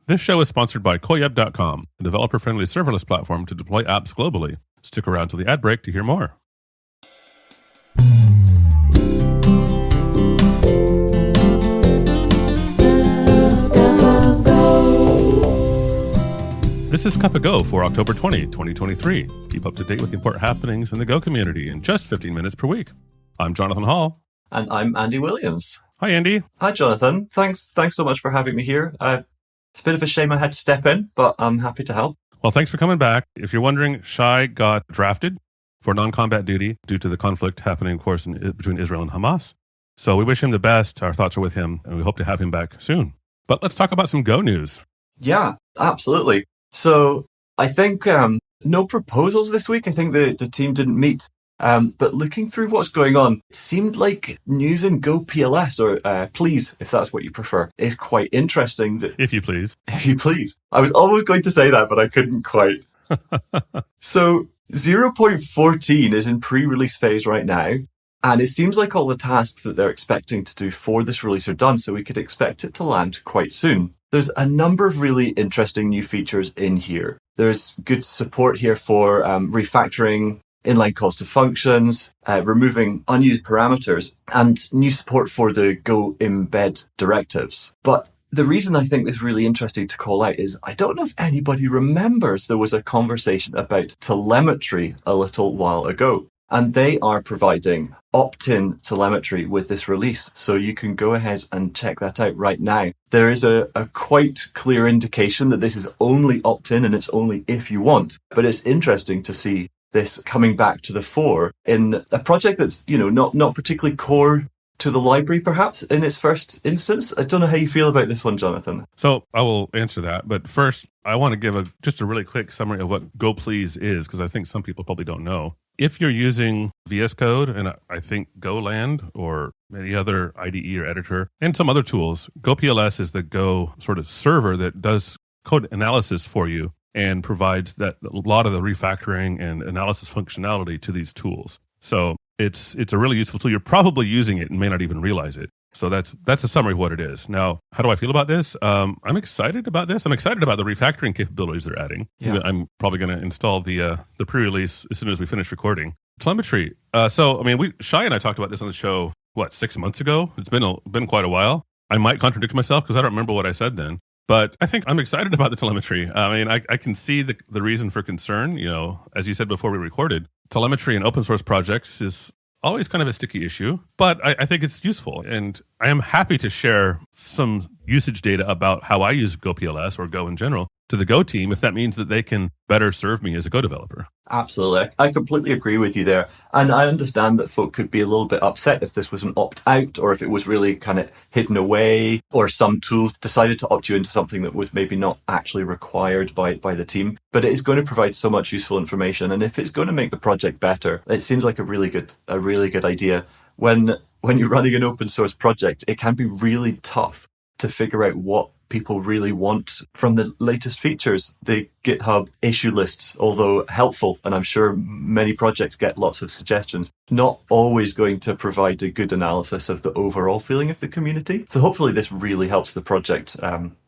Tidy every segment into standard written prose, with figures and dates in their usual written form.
This show is sponsored by Koyeb.com, a developer-friendly serverless platform to deploy apps globally. Stick around till the ad break to hear more. This is Cup of Go for October 20, 2023. Keep up to date with the important happenings in the Go community in just 15 minutes per week. I'm Jonathan Hall. And I'm Andy Williams. Hi, Andy. Hi, Jonathan. Thanks so much for having me here. It's a bit of a shame I had to step in, but I'm happy to help. Well, thanks for coming back. If you're wondering, Shai got drafted for non-combat duty due to the conflict happening, of course, between Israel and Hamas. So we wish him the best. Our thoughts are with him, and we hope to have him back soon. But let's talk about some Go news. Yeah, absolutely. So I think no proposals this week. I think the team didn't meet. But looking through what's going on, it seemed like news in gopls, or please, if that's what you prefer, is quite interesting. If you please. If you please. I was almost going to say that, but I couldn't quite. So 0.14 is in pre-release phase right now. And it seems like all the tasks that they're expecting to do for this release are done, so we could expect it to land quite soon. There's a number of really interesting new features in here. There's good support here for refactoring inline calls to functions, removing unused parameters, and new support for the Go embed directives. But the reason I think this is really interesting to call out is I don't know if anybody remembers there was a conversation about telemetry a little while ago. And they are providing opt-in telemetry with this release. So you can go ahead and check that out right now. There is a quite clear indication that this is only opt-in and it's only if you want. But it's interesting to see this coming back to the fore in a project that's, not particularly core to the library, perhaps, in its first instance. I don't know how you feel about this one, Jonathan. So I will answer that. But first, I want to give just a really quick summary of what gopls is, because I think some people probably don't know. If you're using VS Code, and I think Goland or any other IDE or editor, and some other tools, gopls is the Go sort of server that does code analysis for you and provides that a lot of the refactoring and analysis functionality to these tools. So it's a really useful tool. You're probably using it and may not even realize it. So that's a summary of what it is. Now, how do I feel about this? I'm excited about this. I'm excited about the refactoring capabilities they're adding. Yeah. I'm probably going to install the pre-release as soon as we finish recording. Telemetry. Shai and I talked about this on the show, 6 months ago? It's been quite a while. I might contradict myself because I don't remember what I said then. But I think I'm excited about the telemetry. I can see the reason for concern. As you said before we recorded, telemetry in open source projects is always kind of a sticky issue, but I think it's useful. And I am happy to share some usage data about how I use gopls or Go in general to the Go team, if that means that they can better serve me as a Go developer. Absolutely. I completely agree with you there. And I understand that folk could be a little bit upset if this was an opt-out, or if it was really kind of hidden away, or some tools decided to opt you into something that was maybe not actually required by the team. But it is going to provide so much useful information. And if it's going to make the project better, it seems like a really good idea. When you're running an open source project, it can be really tough to figure out what people really want from the latest features. The GitHub issue list, although helpful, and I'm sure many projects get lots of suggestions, not always going to provide a good analysis of the overall feeling of the community. So hopefully this really helps the project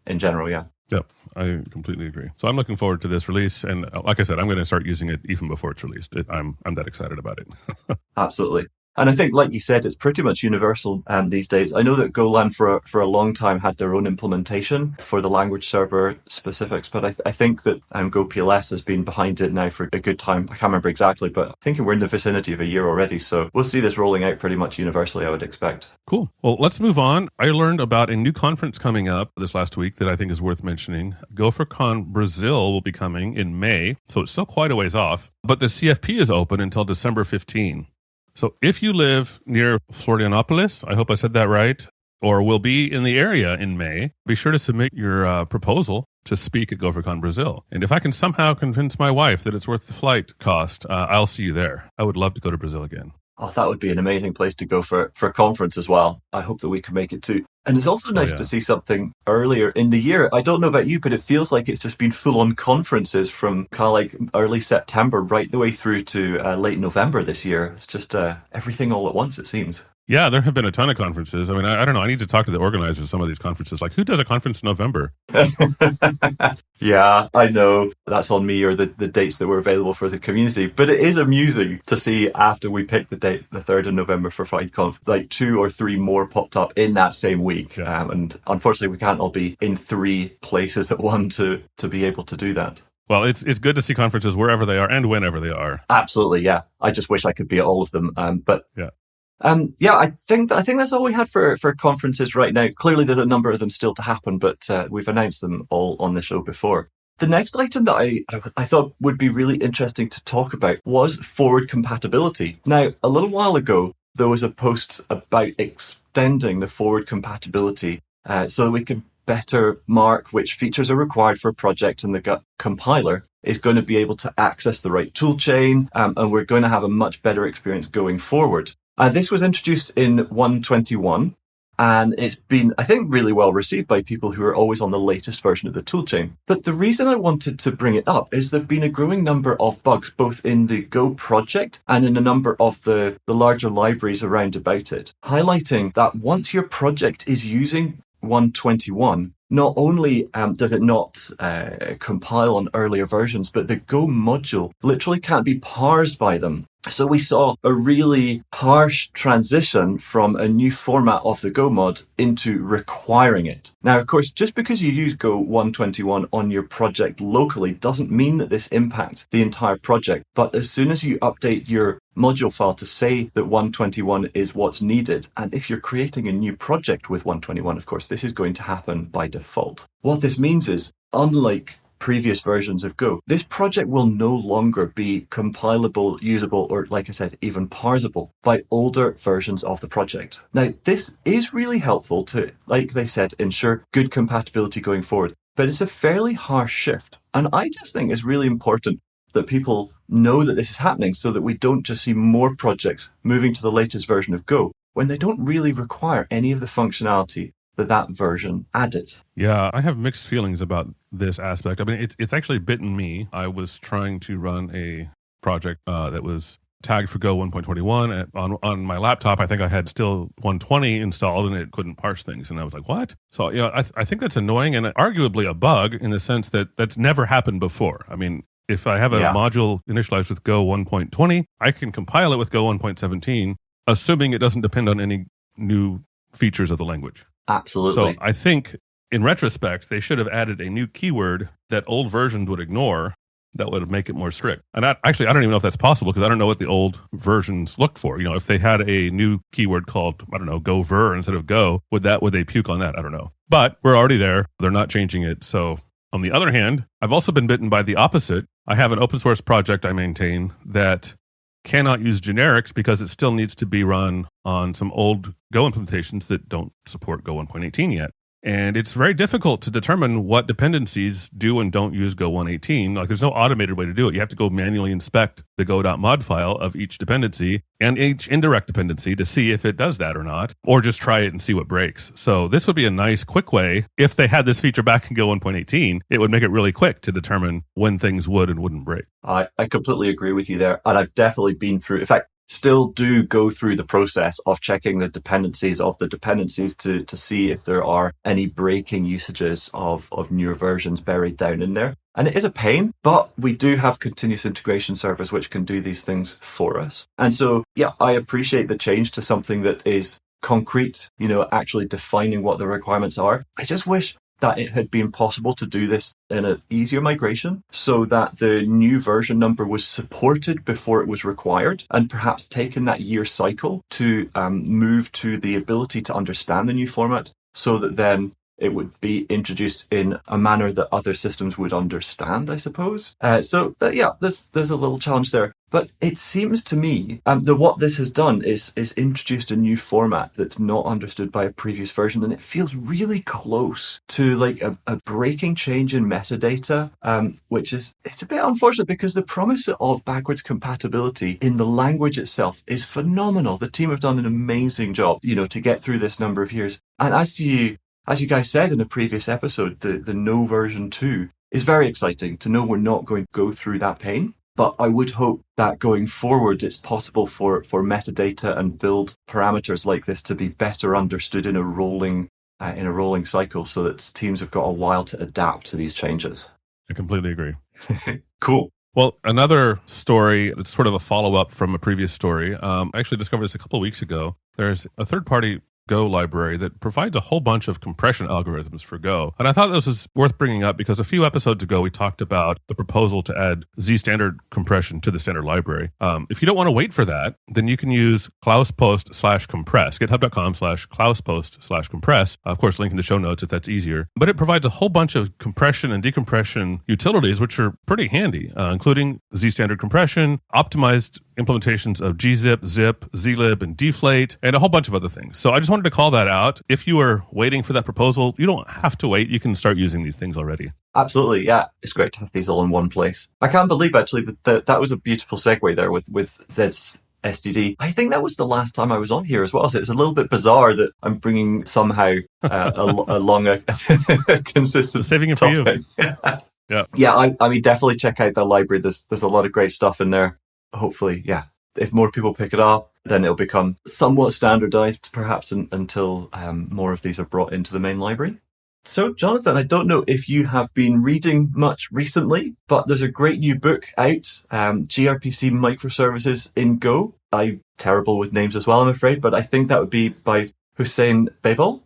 in general, yeah. Yep, I completely agree. So I'm looking forward to this release. And like I said, I'm going to start using it even before it's released. I'm that excited about it. Absolutely. And I think, like you said, it's pretty much universal these days. I know that Golang for a long time had their own implementation for the language server specifics, but I think that gopls has been behind it now for a good time. I can't remember exactly, but I think we're in the vicinity of a year already. So we'll see this rolling out pretty much universally, I would expect. Cool. Well, let's move on. I learned about a new conference coming up this last week that I think is worth mentioning. GopherCon Brazil will be coming in May, so it's still quite a ways off, but the CFP is open until December 15. So if you live near Florianópolis, I hope I said that right, or will be in the area in May, be sure to submit your proposal to speak at GopherCon Brazil. And if I can somehow convince my wife that it's worth the flight cost, I'll see you there. I would love to go to Brazil again. Oh, that would be an amazing place to go for a conference as well. I hope that we can make it too. And it's also nice to see something earlier in the year. I don't know about you, but it feels like it's just been full-on conferences from kind of like early September right the way through to late November this year. It's just everything all at once, it seems. Yeah, there have been a ton of conferences. I mean, I don't know. I need to talk to the organizers of some of these conferences. Like, who does a conference in November? Yeah, I know that's on me or the dates that were available for the community. But it is amusing to see after we picked the date, the 3rd of November for FyneConf, like 2 or 3 more popped up in that same week. Yeah. And unfortunately, we can't all be in 3 places at one to be able to do that. Well, it's good to see conferences wherever they are and whenever they are. Absolutely, yeah. I just wish I could be at all of them. But yeah. I think that's all we had for conferences right now. Clearly, there's a number of them still to happen, but we've announced them all on the show before. The next item that I thought would be really interesting to talk about was forward compatibility. Now, a little while ago, there was a post about extending the forward compatibility so that we can better mark which features are required for a project, and the compiler is going to be able to access the right toolchain, and we're going to have a much better experience going forward. This was introduced in 1.21, and it's been, I think, really well received by people who are always on the latest version of the toolchain. But the reason I wanted to bring it up is there have been a growing number of bugs, both in the Go project and in a number of the larger libraries around about it, highlighting that once your project is using 1.21, not only does it not compile on earlier versions, but the Go module literally can't be parsed by them. So we saw a really harsh transition from a new format of the Go mod into requiring it. Now, of course, just because you use Go 1.21 on your project locally doesn't mean that this impacts the entire project. But as soon as you update your module file to say that 1.21 is what's needed, and if you're creating a new project with 1.21, of course, this is going to happen by default. What this means is, unlike previous versions of Go, this project will no longer be compilable, usable, or, like I said, even parsable by older versions of the project. Now, this is really helpful to, like they said, ensure good compatibility going forward, but it's a fairly harsh shift. And I just think it's really important that people know that this is happening so that we don't just see more projects moving to the latest version of Go when they don't really require any of the functionality that version added. Yeah, I have mixed feelings about this aspect. I mean, it's actually bitten me. I was trying to run a project that was tagged for Go 1.21 on my laptop. I think I had still 120 installed and it couldn't parse things. And I was like, what? So, I think that's annoying and arguably a bug in the sense that that's never happened before. I mean, if I have a module initialized with Go 1.20, I can compile it with Go 1.17, assuming it doesn't depend on any new features of the language. Absolutely. So I think in retrospect, they should have added a new keyword that old versions would ignore that would make it more strict. And I don't even know if that's possible because I don't know what the old versions looked for. If they had a new keyword called, I don't know, gopher instead of go, would they puke on that? I don't know. But we're already there. They're not changing it. So on the other hand, I've also been bitten by the opposite. I have an open source project I maintain that cannot use generics because it still needs to be run on some old Go implementations that don't support Go 1.18 yet. And it's very difficult to determine what dependencies do and don't use Go 1.18. Like there's no automated way to do it. You have to go manually inspect the go.mod file of each dependency and each indirect dependency to see if it does that or not, or just try it and see what breaks. So this would be a nice quick way. If they had this feature back in Go 1.18, it would make it really quick to determine when things would and wouldn't break. I completely agree with you there. And I've definitely been through, in fact, still do go through the process of checking the dependencies of the dependencies to see if there are any breaking usages of newer versions buried down in there. And it is a pain, but we do have continuous integration servers which can do these things for us. And so, I appreciate the change to something that is concrete, actually defining what the requirements are. I just wish that it had been possible to do this in an easier migration so that the new version number was supported before it was required, and perhaps taken that year cycle to move to the ability to understand the new format so that then it would be introduced in a manner that other systems would understand, I suppose. There's a little challenge there. But it seems to me that what this has done is introduced a new format that's not understood by a previous version, and it feels really close to like a breaking change in metadata, it's a bit unfortunate because the promise of backwards compatibility in the language itself is phenomenal. The team have done an amazing job, to get through this number of years. And as you guys said in a previous episode, the no version 2 is very exciting to know we're not going to go through that pain. But I would hope that going forward, it's possible for metadata and build parameters like this to be better understood in a rolling cycle, so that teams have got a while to adapt to these changes. I completely agree. Cool. Well, another story that's sort of a follow-up from a previous story. I actually discovered this a couple of weeks ago. There's a third-party Go library that provides a whole bunch of compression algorithms for Go. And I thought this was worth bringing up because a few episodes ago, we talked about the proposal to add Z standard compression to the standard library. If you don't want to wait for that, then you can use klauspost/compress, github.com/klauspost/compress. Of course, link in the show notes if that's easier. But it provides a whole bunch of compression and decompression utilities, which are pretty handy, including Z standard compression, optimized implementations of gzip, zip, zlib, and deflate, and a whole bunch of other things. So I just wanted to call that out. If you are waiting for that proposal, you don't have to wait. You can start using these things already. Absolutely, yeah. It's great to have these all in one place. I can't believe, actually, that was a beautiful segue there with Zed's SDD. I think that was the last time I was on here as well, so it's a little bit bizarre that I'm bringing somehow along a consistent saving it topic. For you. Yeah, I mean, definitely check out the library. There's a lot of great stuff in there. Hopefully, yeah. If more people pick it up, then it'll become somewhat standardized, perhaps, until more of these are brought into the main library. So, Jonathan, I don't know if you have been reading much recently, but there's a great new book out, gRPC Microservices in Go. I'm terrible with names as well, I'm afraid, but I think that would be by Hussein Bebal.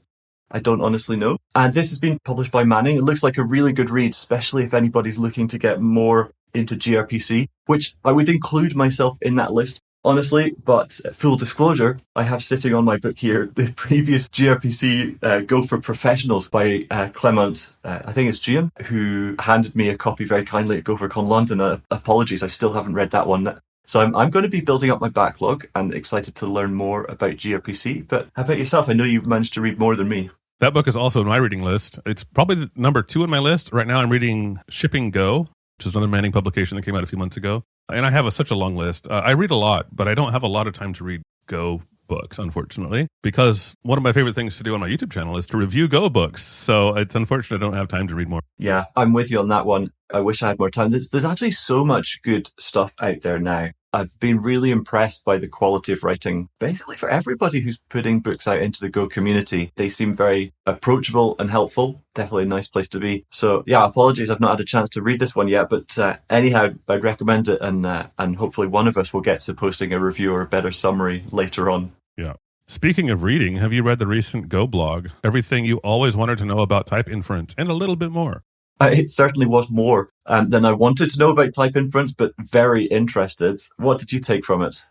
I don't honestly know. And this has been published by Manning. It looks like a really good read, especially if anybody's looking to get more into gRPC, which I would include myself in that list, honestly. But full disclosure, I have sitting on my book here the previous gRPC Go for Professionals by Clement, I think it's Gian, who handed me a copy very kindly at GopherCon London. Apologies, I still haven't read that one. So I'm going to be building up my backlog and excited to learn more about gRPC. But how about yourself? I know you've managed to read more than me. That book is also in my reading list. It's probably the number 2 in my list. Right now I'm reading Shipping Go, which is another Manning publication that came out a few months ago. And I have such a long list. I read a lot, but I don't have a lot of time to read Go books, unfortunately, because one of my favorite things to do on my YouTube channel is to review Go books. So it's unfortunate I don't have time to read more. Yeah, I'm with you on that one. I wish I had more time. There's actually so much good stuff out there now. I've been really impressed by the quality of writing, basically for everybody who's putting books out into the Go community. They seem very approachable and helpful. Definitely a nice place to be. So yeah, apologies, I've not had a chance to read this one yet, but anyhow, I'd recommend it, and hopefully one of us will get to posting a review or a better summary later on. Yeah. Speaking of reading, have you read the recent Go blog? Everything you always wanted to know about type inference and a little bit more. It certainly was more than I wanted to know about type inference, but very interested. What did you take from it?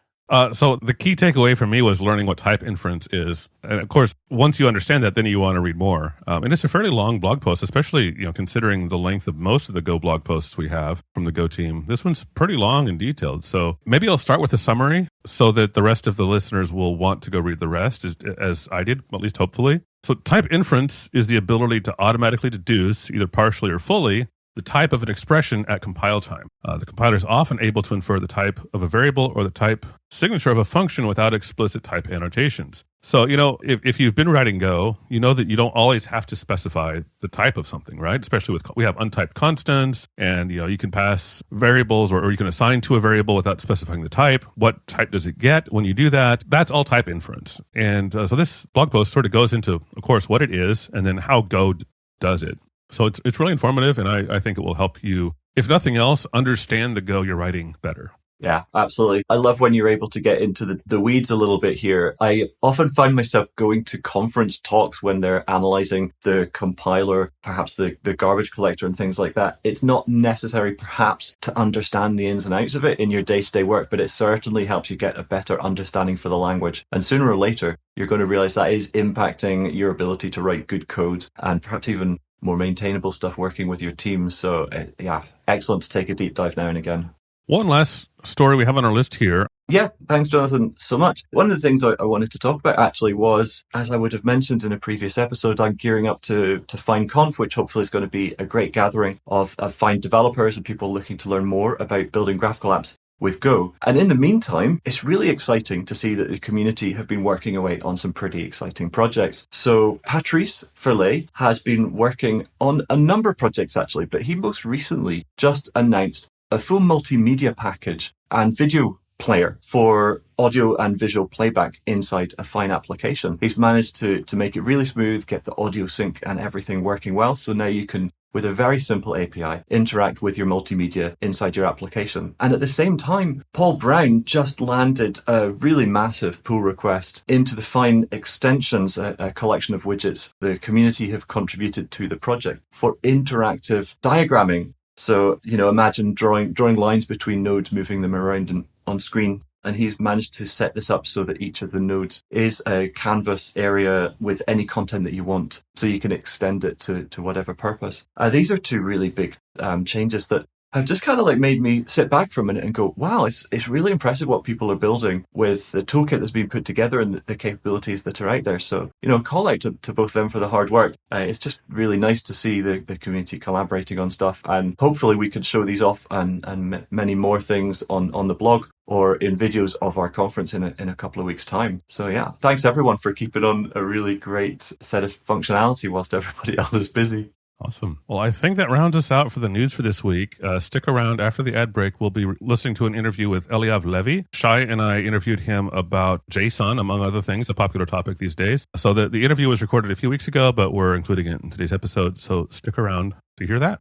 So the key takeaway for me was learning what type inference is. And of course, once you understand that, then you want to read more. And it's a fairly long blog post, especially considering the length of most of the Go blog posts we have from the Go team. This one's pretty long and detailed. So maybe I'll start with a summary so that the rest of the listeners will want to go read the rest, as I did, at least hopefully. So type inference is the ability to automatically deduce, either partially or fully, the type of an expression at compile time. The compiler is often able to infer the type of a variable or the type signature of a function without explicit type annotations. So, if you've been writing Go, you know that you don't always have to specify the type of something, right? Especially we have untyped constants, and, you can pass variables or you can assign to a variable without specifying the type. What type does it get when you do that? That's all type inference. And so this blog post sort of goes into, of course, what it is and then how Go does it. So it's really informative, and I think it will help you, if nothing else, understand the Go you're writing better. Yeah, absolutely. I love when you're able to get into the weeds a little bit here. I often find myself going to conference talks when they're analyzing the compiler, perhaps the garbage collector and things like that. It's not necessary, perhaps, to understand the ins and outs of it in your day-to-day work, but it certainly helps you get a better understanding for the language. And sooner or later, you're going to realize that is impacting your ability to write good code and perhaps even more maintainable stuff working with your team. So yeah, excellent to take a deep dive now and again. One last story we have on our list here. Yeah, thanks, Jonathan, so much. One of the things I wanted to talk about actually was, as I would have mentioned in a previous episode, I'm gearing up to FyneConf, which hopefully is going to be a great gathering of Fyne developers and people looking to learn more about building graphical apps with Go. And in the meantime, it's really exciting to see that the community have been working away on some pretty exciting projects. So Patrice Verlet has been working on a number of projects actually, but he most recently just announced a full multimedia package and video player for audio and visual playback inside a Fyne application. He's managed to make it really smooth, get the audio sync and everything working well. So now you can, with a very simple API, interact with your multimedia inside your application. And at the same time, Paul Brown just landed a really massive pull request into the Fyne extensions, a collection of widgets the community have contributed to the project for interactive diagramming. So, imagine drawing lines between nodes, moving them around on screen. And he's managed to set this up so that each of the nodes is a canvas area with any content that you want, so you can extend it to whatever purpose. These are two really big changes that have just kind of like made me sit back for a minute and go, wow, it's really impressive what people are building with the toolkit that's been put together and the capabilities that are out there. So, call out to both of them for the hard work. It's just really nice to see the community collaborating on stuff. And hopefully we can show these off and many more things on the blog or in videos of our conference in a couple of weeks' time. So yeah, thanks everyone for keeping on a really great set of functionality whilst everybody else is busy. Awesome. Well, I think that rounds us out for the news for this week. Stick around after the ad break. We'll be listening to an interview with Eliav Lavi. Shai and I interviewed him about JSON, among other things, a popular topic these days. So the interview was recorded a few weeks ago, but we're including it in today's episode. So stick around to hear that.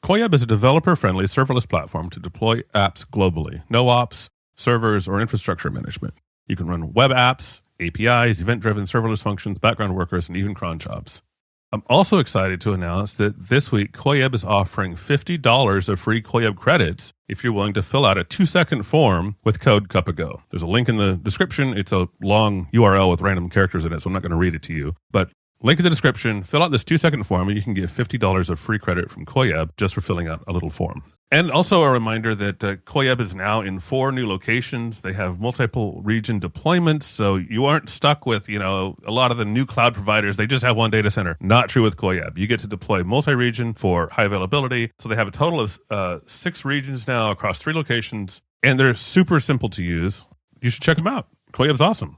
Koyab is a developer-friendly serverless platform to deploy apps globally. No ops, servers, or infrastructure management. You can run web apps, APIs, event-driven serverless functions, background workers, and even cron jobs. I'm also excited to announce that this week, Koyab is offering $50 of free Koyab credits if you're willing to fill out a 2-second form with code Cupago. There's a link in the description. It's a long URL with random characters in it, so I'm not going to read it to you. But link in the description, fill out this 2-second form, and you can get $50 of free credit from Koyab just for filling out a little form. And also a reminder that Koyab is now in 4 new locations. They have multiple region deployments, so you aren't stuck with, a lot of the new cloud providers. They just have one data center. Not true with Koyab. You get to deploy multi-region for high availability. So they have a total of 6 regions now across 3 locations, and they're super simple to use. You should check them out. Koyab's awesome.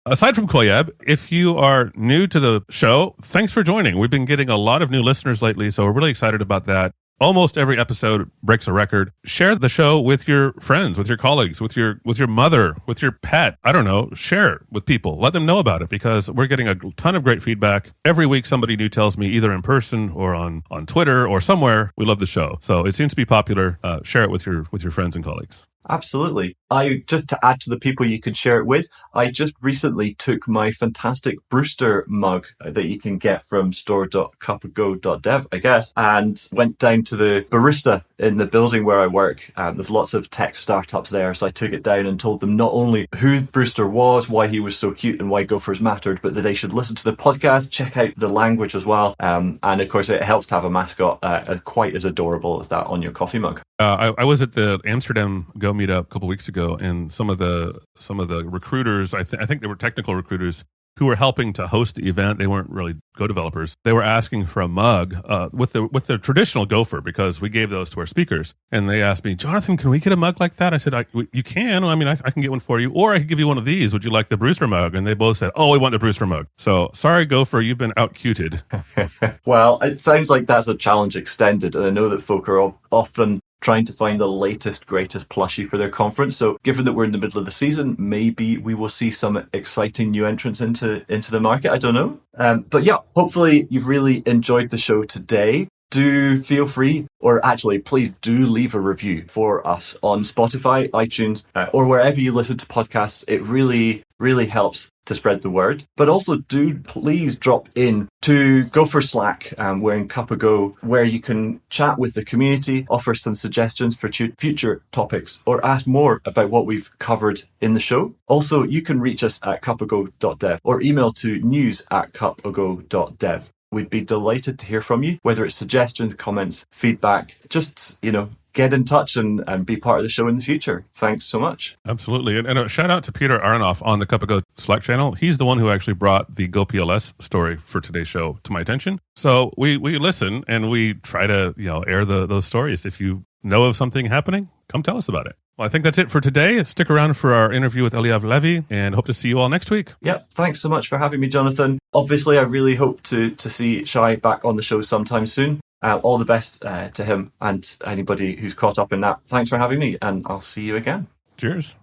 Aside from Koyab, if you are new to the show, thanks for joining. We've been getting a lot of new listeners lately, so we're really excited about that. Almost every episode breaks a record. Share the show with your friends, with your colleagues, with your mother, with your pet. I don't know. Share it with people. Let them know about it because we're getting a ton of great feedback. Every week somebody new tells me either in person or on Twitter or somewhere, we love the show. So it seems to be popular. Share it with your friends and colleagues. Absolutely. Just to add to the people you can share it with, I just recently took my fantastic Brewster mug that you can get from store.cupago.dev, I guess, and went down to the barista in the building where I work. There's lots of tech startups there, so I took it down and told them not only who Brewster was, why he was so cute and why gophers mattered, but that they should listen to the podcast, check out the language as well. And of course, it helps to have a mascot quite as adorable as that on your coffee mug. I was at the Amsterdam Go meetup a couple weeks ago, and some of the recruiters, I think they were technical recruiters who were helping to host the event. They weren't really Go developers. They were asking for a mug with the traditional Gopher because we gave those to our speakers. And they asked me, Jonathan, can we get a mug like that? I said, you can. I mean, I can get one for you, or I could give you one of these. Would you like the Brewster mug? And they both said, oh, we want the Brewster mug. So sorry, Gopher, you've been out-cuted. Well, it sounds like that's a challenge extended, and I know that folk are often trying to find the latest, greatest plushie for their conference. So given that we're in the middle of the season, maybe we will see some exciting new entrants into the market. I don't know. But yeah, hopefully you've really enjoyed the show today. Do feel free, or actually please do leave a review for us on Spotify, iTunes, or wherever you listen to podcasts. It really, really helps to spread the word. But also do please drop in to Gopher Slack, we're in Cupago, where you can chat with the community, offer some suggestions for future topics, or ask more about what we've covered in the show. Also, you can reach us at cupago.dev or email to news@cupago.dev. We'd be delighted to hear from you, whether it's suggestions, comments, feedback. Just, get in touch and be part of the show in the future. Thanks so much. Absolutely. And a shout out to Peter Aronoff on the Cupago Slack channel. He's the one who actually brought the GoPLS story for today's show to my attention. So we listen and we try to, air those stories. If you know of something happening, come tell us about it. Well, I think that's it for today. Stick around for our interview with Eliav Lavi, and hope to see you all next week. Yep. Thanks so much for having me, Jonathan. Obviously, I really hope to see Shai back on the show sometime soon. All the best to him and anybody who's caught up in that. Thanks for having me, and I'll see you again. Cheers.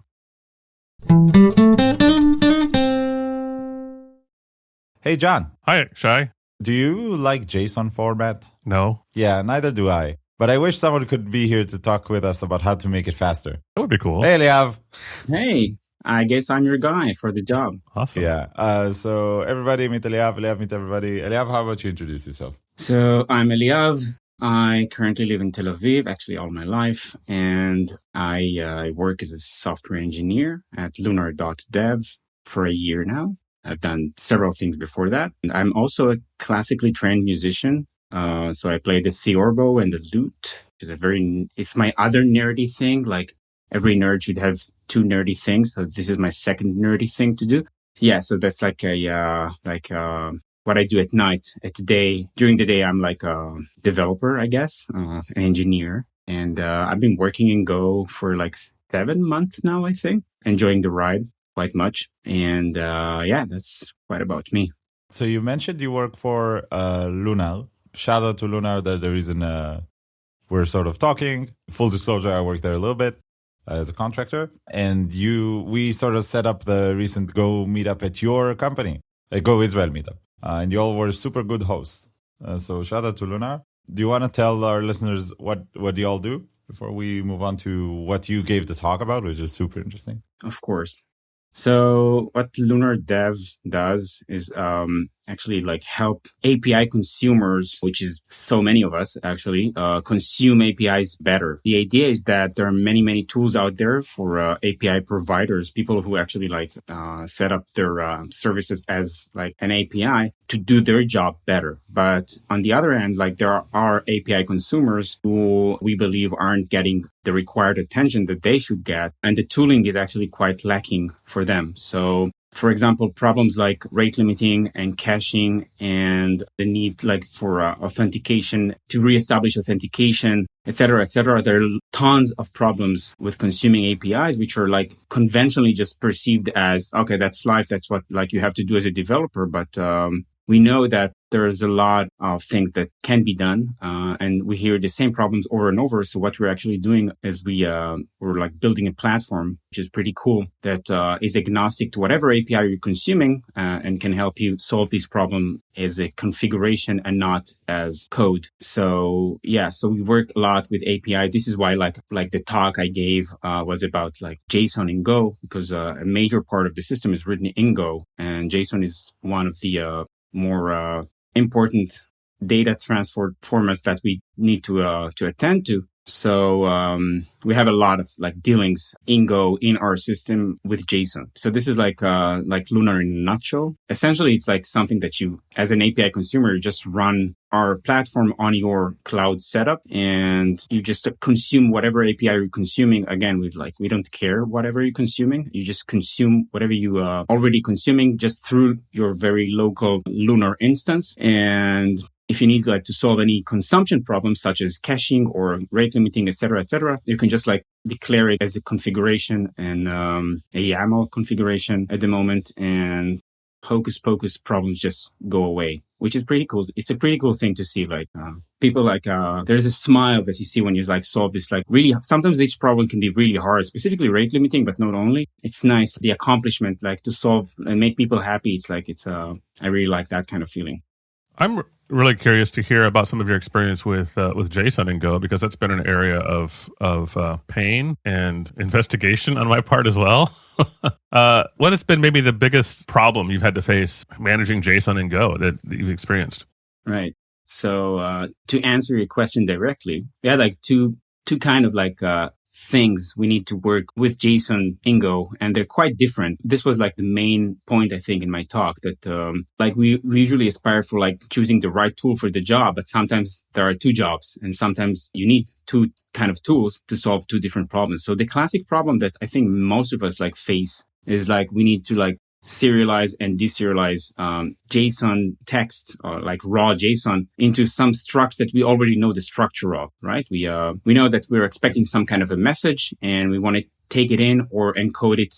Hey, John. Hi, Shai. Do you like JSON format? No. Yeah, neither do I. But I wish someone could be here to talk with us about how to make it faster. That would be cool. Hey, Eliav. Hey, I guess I'm your guy for the job. Awesome. Yeah. So everybody meet Eliav. Eliav meet everybody. Eliav, how about you introduce yourself? So I'm Eliav. I currently live in Tel Aviv, actually all my life, and I work as a software engineer at lunar.dev for a year now. I've done several things before that. And I'm also a classically trained musician. So I play the theorbo and the lute, which is it's my other nerdy thing. Like every nerd should have two nerdy things. So this is my second nerdy thing to do. Yeah. So that's like what I do at night. During the day, I'm like a developer, I guess, an engineer. And I've been working in Go for like 7 months now, I think, enjoying the ride quite much. And that's quite about me. So you mentioned you work for Lunar. Shout out to Lunar. They're the reason we're sort of talking. Full disclosure, I worked there a little bit as a contractor. And we sort of set up the recent Go meetup at your company, a Go Israel meetup. And you all were super good hosts. So shout out to Lunar. Do you want to tell our listeners what you all do before we move on to what you gave the talk about, which is super interesting? Of course. So what Lunar Dev does is actually like help API consumers, which is so many of us actually, consume APIs better. The idea is that there are many, many tools out there for API providers, people who actually like set up their services as like an API to do their job better. But on the other hand, like there are API consumers who we believe aren't getting the required attention that they should get. And the tooling is actually quite lacking for them. So for example, problems like rate limiting and caching and the need like for authentication to reestablish authentication, et cetera, et cetera. There are tons of problems with consuming APIs, which are like conventionally just perceived as, okay, that's life. That's what like you have to do as a developer. But we know that there's a lot of things that can be done, and we hear the same problems over and over. So what we're actually doing is we're like building a platform, which is pretty cool, that is agnostic to whatever API you're consuming, and can help you solve this problem as a configuration and not as code. So yeah, so we work a lot with API. This is why like the talk I gave was about like JSON in Go, because a major part of the system is written in Go, and JSON is one of the more important data transfer formats that we need to attend to. So we have a lot of like dealings in Go in our system with JSON. So this is like Lunar in a nutshell. Essentially, it's like something that you, as an API consumer, just run our platform on your cloud setup, and you just consume whatever API you're consuming. Again, we don't care whatever you're consuming. You just consume whatever you are already consuming just through your very local Lunar instance. And if you need like to solve any consumption problems such as caching or rate limiting, et cetera, you can just like declare it as a configuration and a YAML configuration at the moment, and hocus pocus problems just go away, which is pretty cool. It's a pretty cool thing to see. Like people like there's a smile that you see when you like solve this. Like really, sometimes this problem can be really hard, specifically rate limiting, but not only. It's nice the accomplishment, like to solve and make people happy. It's like I really like that kind of feeling. I'm really curious to hear about some of your experience with JSON and Go, because that's been an area of pain and investigation on my part as well. What has been maybe the biggest problem you've had to face managing JSON and Go that you've experienced? Right. So to answer your question directly, we had like two kind of like things we need to work with JSON in Go, and they're quite different. This was like the main point, I think, in my talk, that like we usually aspire for like choosing the right tool for the job, but sometimes there are two jobs, and sometimes you need two kind of tools to solve two different problems. So the classic problem that I think most of us like face is like we need to like serialize and deserialize JSON text or like raw JSON into some structs that we already know the structure of, right? We know that we're expecting some kind of a message and we want to take it in or encode it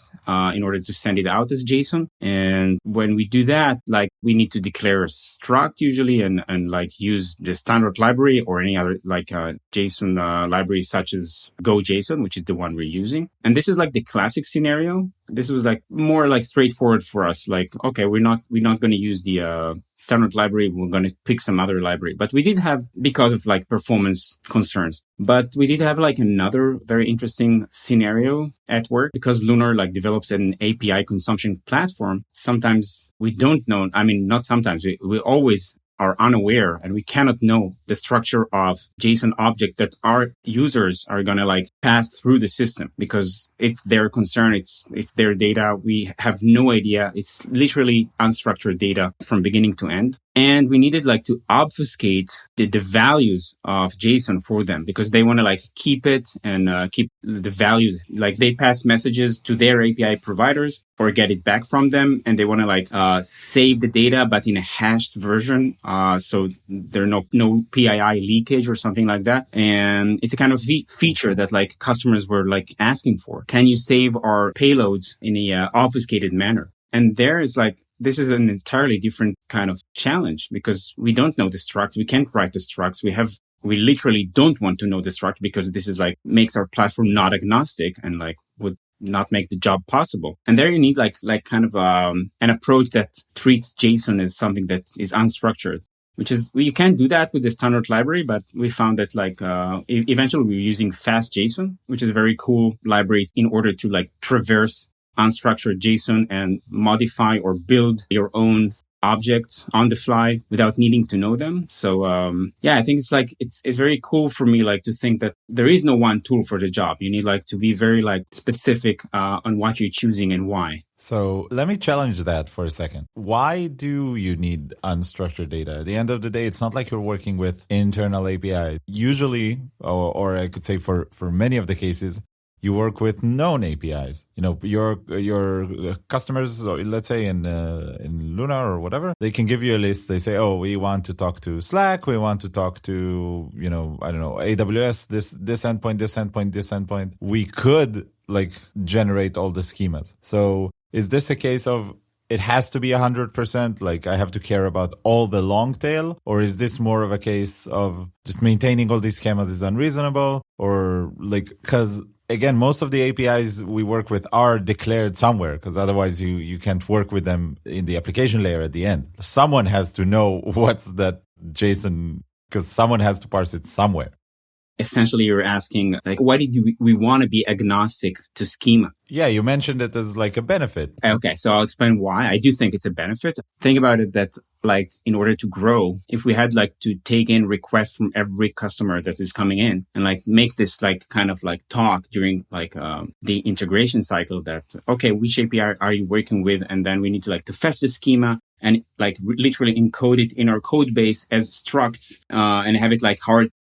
in order to send it out as JSON. And when we do that, like we need to declare a struct usually and like use the standard library or any other like JSON library such as GoJSON, which is the one we're using. And this is like the classic scenario. This was like more like straightforward for us. Like, okay, we're not going to use the standard library. We're going to pick some other library. But we did have, because of like performance concerns, but we did have like another very interesting scenario at work because Lunar like develops an API consumption platform. Sometimes we don't know. I mean, not sometimes. We always are unaware and we cannot know the structure of JSON object that our users are going to like pass through the system because it's their concern. It's their data. We have no idea. It's literally unstructured data from beginning to end. And we needed like to obfuscate the values of JSON for them because they want to like keep it and keep the values. Like they pass messages to their API providers or get it back from them. And they want to like save the data, but in a hashed version. So there are no PII leakage or something like that. And it's a kind of feature that like customers were like asking for. Can you save our payloads in a obfuscated manner? And there is like, this is an entirely different kind of challenge because we don't know the structs. We can't write the structs. We literally don't want to know the struct because this is like makes our platform not agnostic and like would not make the job possible. And there you need like kind of an approach that treats JSON as something that is unstructured, which is, you can't do that with the standard library, but we found that like eventually we were using fast JSON, which is a very cool library in order to like traverse unstructured JSON and modify or build your own objects on the fly without needing to know them. So, I think it's like, it's very cool for me, like to think that there is no one tool for the job. You need like to be very like specific, on what you're choosing and why. So let me challenge that for a second. Why do you need unstructured data? At the end of the day, it's not like you're working with internal API. Usually, or I could say for many of the cases, you work with known APIs. You know, your customers, let's say in Lunar or whatever, they can give you a list. They say, oh, we want to talk to Slack. We want to talk to, AWS, this endpoint, this endpoint, this endpoint. We could like generate all the schemas. So is this a case of it has to be 100%, like I have to care about all the long tail? Or is this more of a case of just maintaining all these schemas is unreasonable? Or like, because again, most of the APIs we work with are declared somewhere because otherwise you can't work with them in the application layer at the end. Someone has to know what's that JSON because someone has to parse it somewhere. Essentially, you're asking, like, why did we want to be agnostic to schema? Yeah, you mentioned it as like a benefit. Okay, so I'll explain why. I do think it's a benefit. Think about it that, like, in order to grow, if we had like to take in requests from every customer that is coming in and like make this like kind of like talk during like the integration cycle that, okay, which API are you working with? And then we need to like to fetch the schema and like literally encode it in our code base as structs and have it like hard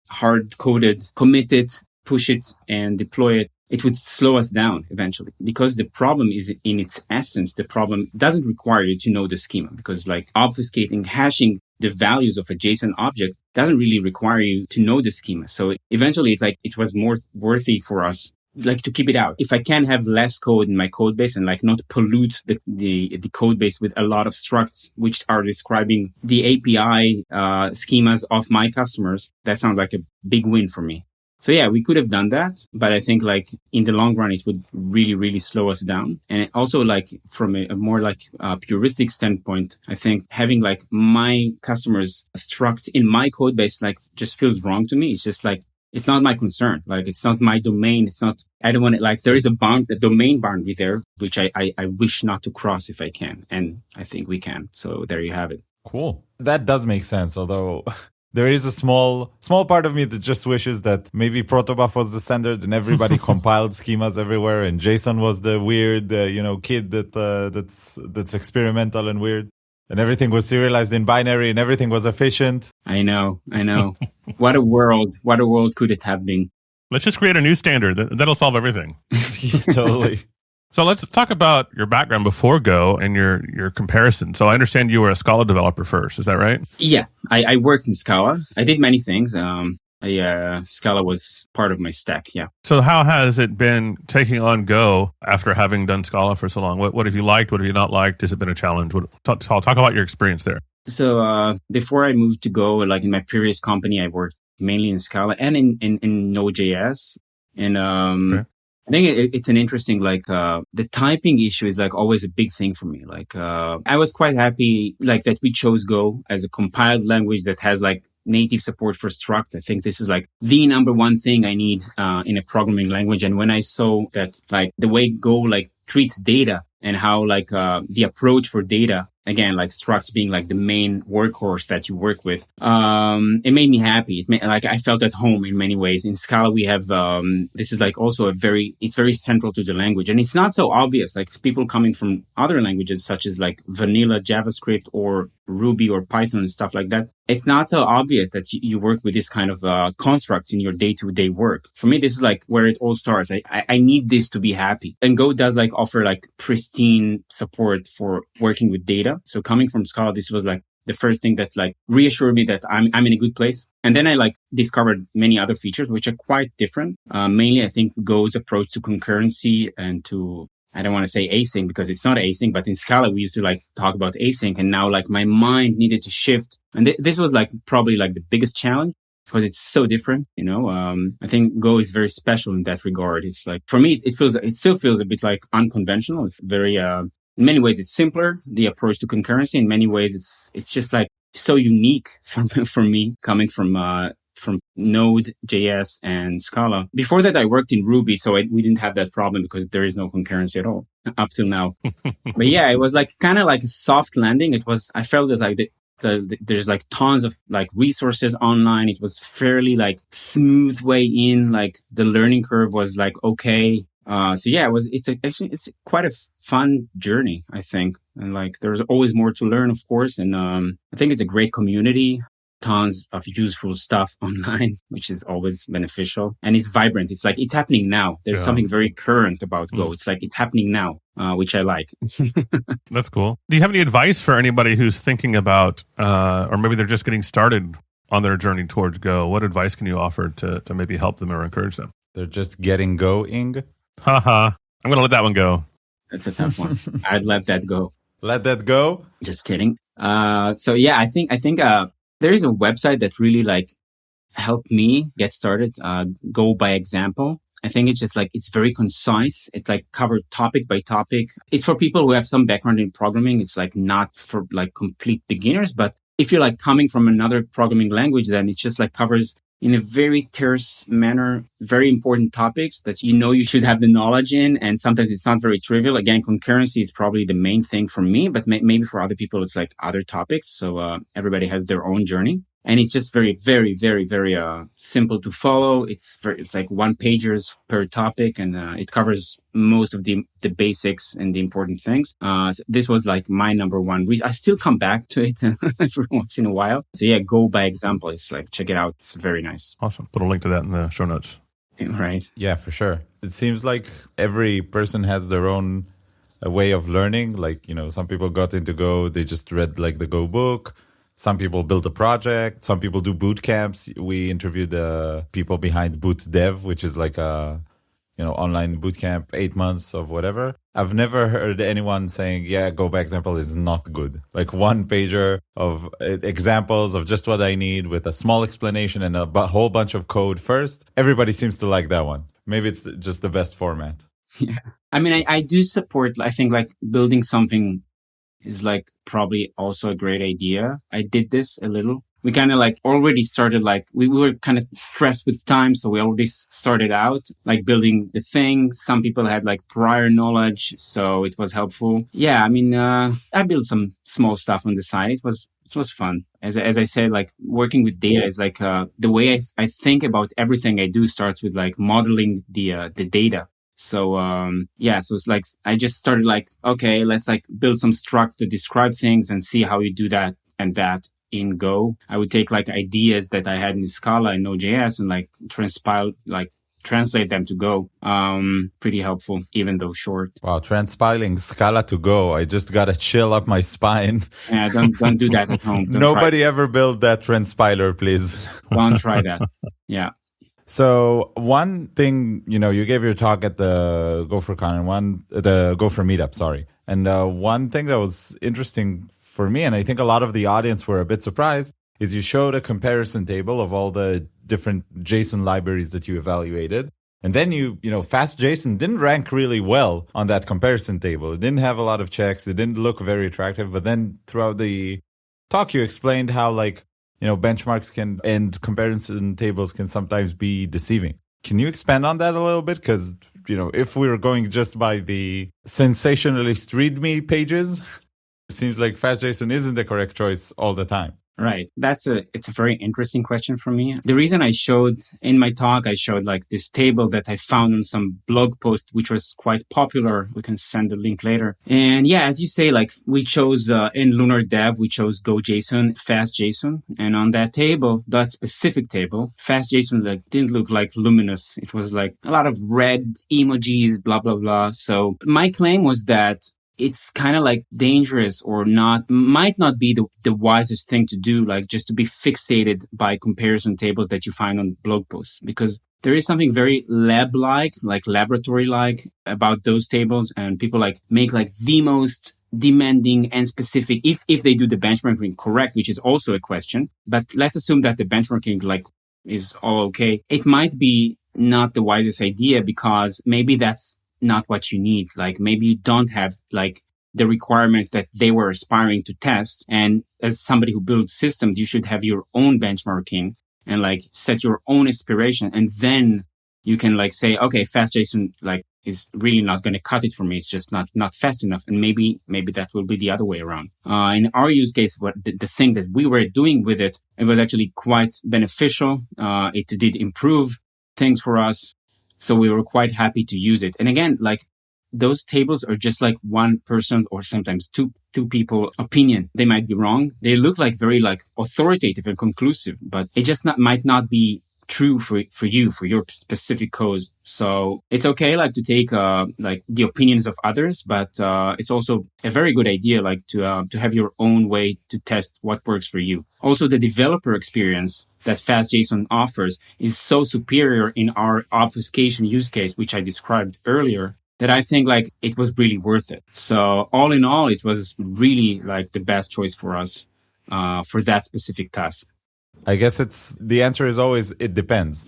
coded, commit it, push it and deploy it. It would slow us down eventually because the problem is in its essence, the problem doesn't require you to know the schema because like obfuscating, hashing the values of a JSON object doesn't really require you to know the schema. So eventually it's like it was more worthy for us like to keep it out. If I can have less code in my code base and like not pollute the code base with a lot of structs, which are describing the API schemas of my customers, that sounds like a big win for me. So yeah, we could have done that, but I think like in the long run, it would really, really slow us down. And also like from a more like puristic standpoint, I think having like my customers structs in my code base, like just feels wrong to me. It's just like, it's not my concern. Like, it's not my domain. It's not, I don't want it. Like, there is a domain boundary there, which I wish not to cross if I can. And I think we can. So there you have it. Cool. That does make sense. Although there is a small part of me that just wishes that maybe protobuf was the standard and everybody compiled schemas everywhere. And JSON was the weird, kid that's experimental and weird. And everything was serialized in binary and everything was efficient. I know. What a world could it have been? Let's just create a new standard. That'll solve everything. Totally. So let's talk about your background before Go and your comparison. So I understand you were a Scala developer first. Is that right? Yeah, I worked in Scala. I did many things. Scala was part of my stack. Yeah. So how has it been taking on Go after having done Scala for so long? What have you liked? What have you not liked? Has it been a challenge? Talk about your experience there. So before I moved to Go, like in my previous company, I worked mainly in Scala and in Node.js. And Okay. I think it's an interesting, the typing issue is like always a big thing for me. I was quite happy like that we chose Go as a compiled language that has like native support for struct. I think this is like the number one thing I need in a programming language. And when I saw that like the way Go like treats data and how like the approach for data, again, like structs being like the main workhorse that you work with, it made me happy. Like I felt at home in many ways. In Scala, we have, this is like also it's very central to the language. And it's not so obvious, like people coming from other languages, such as like vanilla JavaScript or Ruby or Python and stuff like that. It's not so obvious that you work with this kind of constructs in your day-to-day work. For me, this is like where it all starts. I need this to be happy. And Go does like offer like pristine support for working with data. So coming from Scala, this was like the first thing that like reassured me that I'm in a good place. And then I like discovered many other features, which are quite different. Mainly, I think Go's approach to concurrency and to, I don't want to say async because it's not async, but in Scala, we used to like talk about async. And now like my mind needed to shift. And this was like probably like the biggest challenge because it's so different, you know. I think Go is very special in that regard. It's like, for me, it still feels a bit like unconventional. It's very, in many ways, it's simpler, the approach to concurrency. In many ways, it's just like so unique for me coming from Node.js and Scala. Before that, I worked in Ruby, so we didn't have that problem because there is no concurrency at all up till now. But yeah, it was like kind of like a soft landing. I felt that like there's like tons of like resources online. It was fairly like smooth way in, like the learning curve was like, okay. So yeah, it's quite a fun journey, I think. And like, there's always more to learn, of course. And, I think it's a great community, tons of useful stuff online, which is always beneficial. And it's vibrant. It's like, it's happening now. There's something very current about Go. It's like, it's happening now, which I like. That's cool. Do you have any advice for anybody who's thinking about, or maybe they're just getting started on their journey towards Go? What advice can you offer to maybe help them or encourage them? They're just getting going. Haha. I'm going to let that one go. That's a tough one. I'd let that go. Let that go. Just kidding. So yeah, I think there is a website that really like helped me get started. Go by example. I think it's just like, it's very concise. It like covered topic by topic. It's for people who have some background in programming. It's like not for like complete beginners, but if you're like coming from another programming language, then it just like covers in a very terse manner, very important topics that you know you should have the knowledge in. And sometimes it's not very trivial. Again, concurrency is probably the main thing for me, but maybe for other people, it's like other topics. So everybody has their own journey. And it's just very, very, very, very simple to follow. It's like one pagers per topic, and it covers most of the basics and the important things. So this was like my number one reason. I still come back to it every once in a while. So yeah, Go by example. It's like, check it out. It's very nice. Awesome. Put a link to that in the show notes. Right. Yeah, for sure. It seems like every person has their own way of learning. Like, you know, some people got into Go, they just read like the Go book. Some people build a project. Some people do boot camps. We interviewed people behind Boot Dev, which is like a, you know, online boot camp, 8 months of whatever. I've never heard anyone saying, yeah, Go by example is not good. Like one pager of examples of just what I need with a small explanation and a whole bunch of code first. Everybody seems to like that one. Maybe it's just the best format. Yeah. I mean, I do support, I think like building something is like probably also a great idea. I did this a little. We kind of like already started like, we were kind of stressed with time. So we already started out like building the thing. Some people had like prior knowledge, so it was helpful. Yeah. I mean, I built some small stuff on the side. It was fun. As I said, like working with data is like, the way I think about everything I do starts with like modeling the data. So, so it's like, I just started like, okay, let's like build some structs to describe things and see how you do that and that in Go. I would take like ideas that I had in Scala and Node.js and like translate them to Go. Pretty helpful, even though short. Wow, transpiling Scala to Go. I just got a chill up my spine. Yeah, don't do that at home. Nobody ever built that transpiler, please. Don't try that. Yeah. So one thing, you gave your talk at the GopherCon and the Gopher meetup, sorry. And one thing that was interesting for me, and I think a lot of the audience were a bit surprised, is you showed a comparison table of all the different JSON libraries that you evaluated. And then fast JSON didn't rank really well on that comparison table. It didn't have a lot of checks. It didn't look very attractive. But then throughout the talk, you explained how benchmarks and comparison tables can sometimes be deceiving. Can you expand on that a little bit? Because, if we were going just by the sensationalist README pages, it seems like FastJSON isn't the correct choice all the time. Right. It's a very interesting question for me. The reason I showed in my talk, I showed this table that I found on some blog post, which was quite popular. We can send the link later. And yeah, as you say, we chose in Lunar Dev, we chose GoJSON, FastJSON. And on that table, that specific table, FastJSON didn't look luminous. It was a lot of red emojis, blah, blah, blah. So my claim was that it's kind of dangerous or might not be the wisest thing to do, just to be fixated by comparison tables that you find on blog posts, because there is something very lab-like, laboratory-like about those tables, and people make the most demanding and specific if they do the benchmarking correct, which is also a question. But let's assume that the benchmarking is all okay. It might be not the wisest idea because maybe that's not what you need. Maybe you don't have the requirements that they were aspiring to test. And as somebody who builds systems, you should have your own benchmarking and set your own aspiration. And then you can say, okay, FastJSON is really not going to cut it for me. It's just not fast enough. And maybe that will be the other way around. In our use case, what the thing that we were doing with it was actually quite beneficial. It did improve things for us. So we were quite happy to use it. And again, those tables are just one person or sometimes two people opinion. They might be wrong. They look very authoritative and conclusive, but it just might not be true for you, for your specific cause. So it's okay to take the opinions of others, but it's also a very good idea to have your own way to test what works for you. Also, the developer experience that FastJSON offers is so superior in our obfuscation use case, which I described earlier, that I think it was really worth it. So all in all, it was really the best choice for us for that specific task. I guess the answer is always, it depends.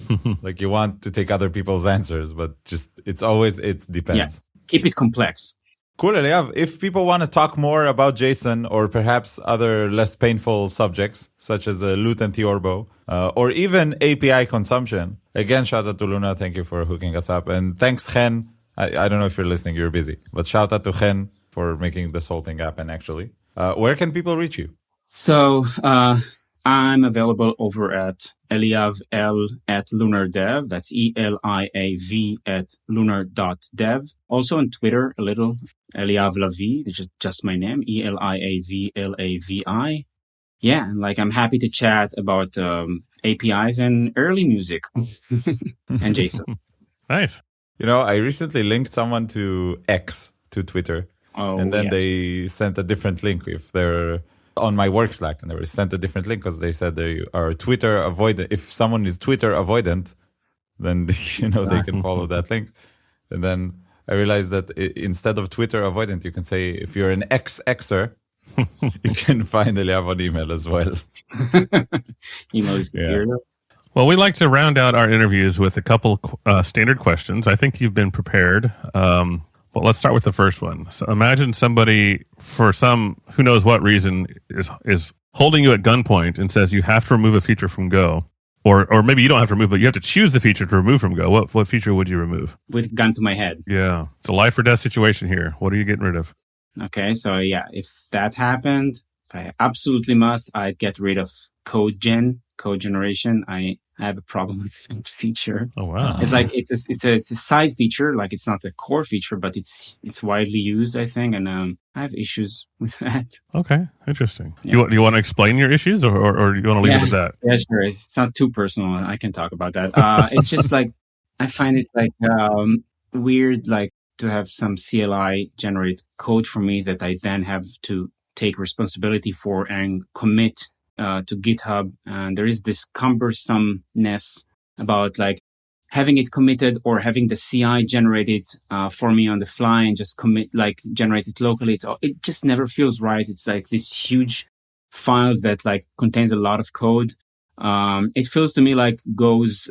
You want to take other people's answers, but it depends. Yeah. Keep it complex. Cool, Eliav. If people want to talk more about JSON or perhaps other less painful subjects, such as Loot and Theorbo, or even API consumption, again, shout out to Luna. Thank you for hooking us up. And thanks, Chen. I don't know if you're listening, you're busy. But shout out to Chen for making this whole thing happen, actually. Where can people reach you? So I'm available over at Eliav L at LunarDev. That's ELIAV at lunar.dev. Also on Twitter, a little Eliav Lavi, which is just my name, ELIAVLAVI. Yeah, and I'm happy to chat about APIs and early music and JSON. Nice. I recently linked someone to X, to Twitter. Oh, and then yes. they sent a different link if they're on my work Slack, and they were sent a different link because they said they are Twitter avoidant. If someone is Twitter avoidant, then they can follow that link. And then I realized that instead of Twitter avoidant, you can say if you're an Xer, you can find Eliav on email as well. Email is clear. Yeah. Well, we like to round out our interviews with a couple standard questions. I think you've been prepared. Well, let's start with the first one. So imagine somebody, for some who knows what reason, is holding you at gunpoint and says you have to remove a feature from Go. Or maybe you don't have to remove, but you have to choose the feature to remove from Go. What feature would you remove? With gun to my head. Yeah. It's a life or death situation here. What are you getting rid of? Okay, so yeah, if that happened, if I absolutely must, I'd get rid of code generation. I have a problem with that feature. Oh wow! It's it's a side feature, it's not a core feature, but it's widely used, I think, and I have issues with that. Okay, interesting. Yeah. You want to explain your issues, or you want to leave it at that? Yeah, sure. It's not too personal. I can talk about that. It's just I find it like weird, like to have some CLI generate code for me that I then have to take responsibility for and commit to GitHub. And there is this cumbersomeness about like having it committed or having the CI generated for me on the fly and just generate it locally. It just never feels right. It's like this huge files that like contains a lot of code. It feels to me like Go's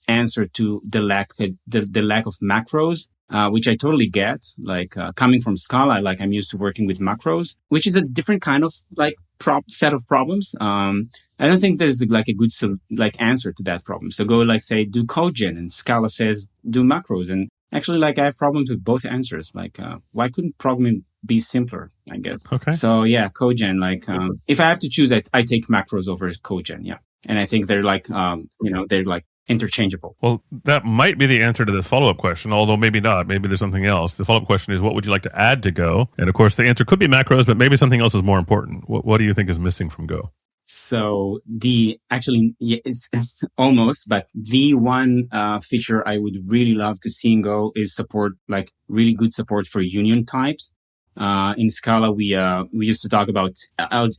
answer to the lack of macros, which I totally get. Like coming from Scala, like I'm used to working with macros, which is a different kind of like set of problems. I don't think there's like a good answer to that problem. So Go like say do codegen, and Scala says do macros. And actually, like I have problems with both answers. Like why couldn't programming be simpler? I guess. Okay. So yeah, codegen. Like if I have to choose, I take macros over codegen. Yeah. And I think they're like, they're like interchangeable. Well, that might be the answer to this follow-up question, although maybe not. Maybe there's something else. The follow-up question is, what would you like to add to Go? And of course, the answer could be macros, but maybe something else is more important. What do you think is missing from Go? So it's almost, but the one feature I would really love to see in Go is really good support for union types. In Scala, we used to talk about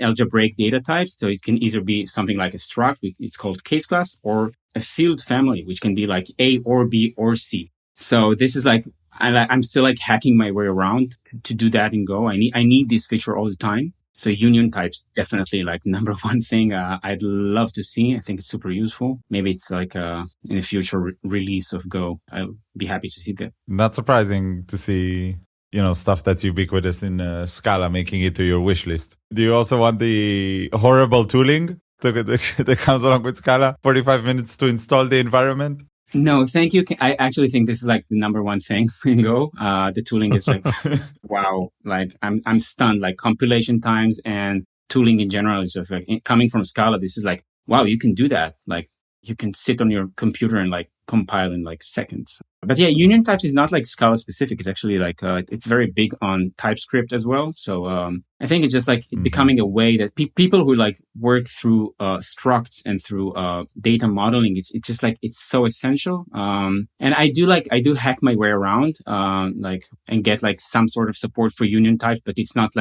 algebraic data types. So it can either be something like a struct, it's called case class, or a sealed family, which can be like A or B or C. So this is like, I'm still like hacking my way around to do that in Go. I need this feature all the time. So union types, definitely like number one thing I'd love to see. I think it's super useful. Maybe it's like in a future release of Go. I'll be happy to see that. Not surprising to see stuff that's ubiquitous in Scala, making it to your wish list. Do you also want the horrible tooling that comes along with Scala? 45 minutes to install the environment? No, thank you. I actually think this is like the number one thing in Go. The tooling is like, wow. Like I'm stunned. Like compilation times and tooling in general is just like coming from Scala. This is like, wow, you can do that. Like you can sit on your computer and like compile in like seconds. But yeah, union types is not like Scala specific. It's actually like, it's very big on TypeScript as well. So, I think it's just like becoming a way that people who like work through, structs and through, data modeling, it's just like, it's so essential. And I do hack my way around, and get like some sort of support for union type, but it's not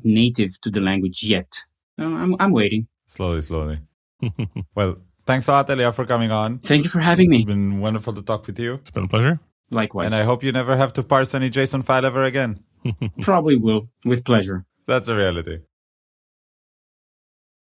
native to the language yet. I'm waiting. Slowly. Well, thanks a lot, Eliav, for coming on. Thank you for having me. It's been wonderful to talk with you. It's been a pleasure. Likewise. And I hope you never have to parse any JSON file ever again. Probably will, with pleasure. That's a reality.